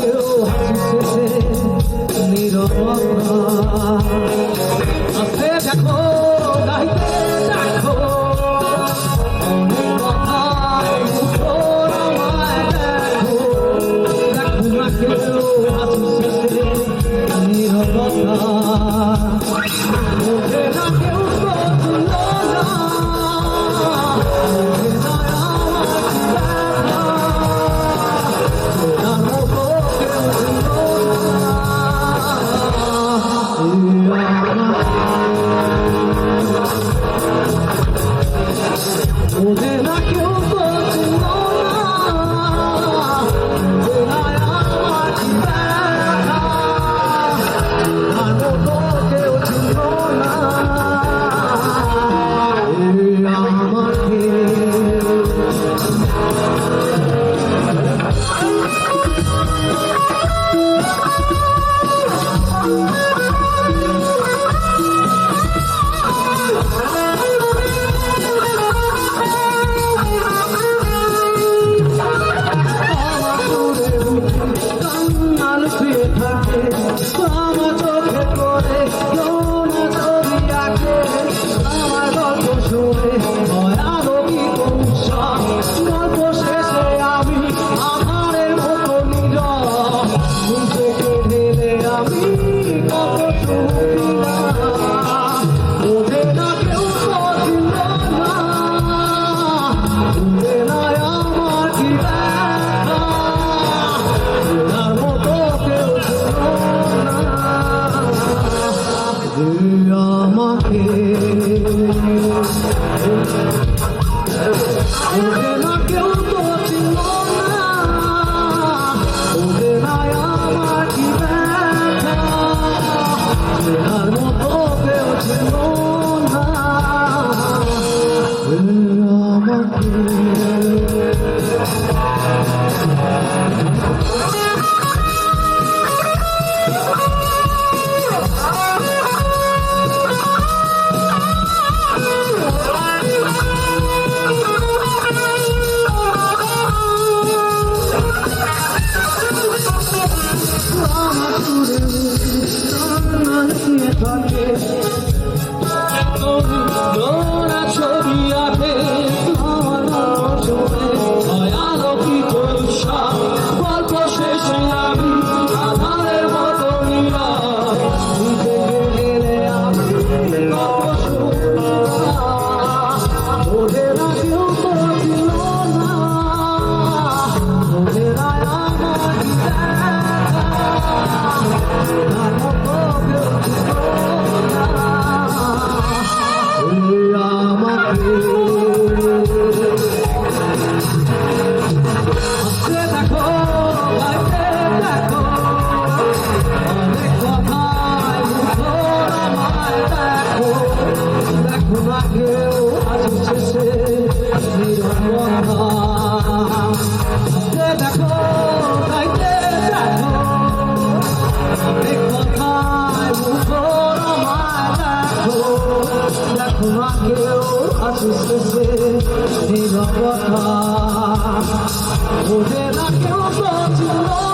কেউ হাসিছে নীরবতা আস্তে দেখো গাইতে দেখো অনেক কথায় মুখর আমায় দেখো দেখো না কেউ হাসিছে নীরবতা ওঠে না কেউ বুঝলো না ওদের না কেউ বুঝলো না আমার চোখে করে যৌন ছবি আঁকে আমার গল্প শুনে আরো কি কৌশল গল্প শেষে আমি আধারের মতো নীরব ঘুম থেকে ঢেলে আমি কত শুনলাম ওঠে না কেউ বুঝল না ওঠে না আমার কি ব্যথা ওনার মতো কেউ আমাকে ওঠে না কেউ বুঝল না ওঠে না আমার কি ব্যথা ওনার মতো কেউ ছিল না আমাকে ছবি আঁকে আলোকিত গল্প শেষে আমি আধারের মতো নীরব গেলে আমি ওঠে না কেউ বুঝল না ওঠে না আমার আস্তে দেখো গাইতে দেখো অনেক কথায় মুখর আমায় দেখো দেখো না কেউ হাসিছে নীরবতা আস্তে দেখো গাইতে দেখো অনেক কথায় মুখর আমায় দেখো দেখো না কেউ হাসিছে নীরবতা ওঠে না কেউ বুঝল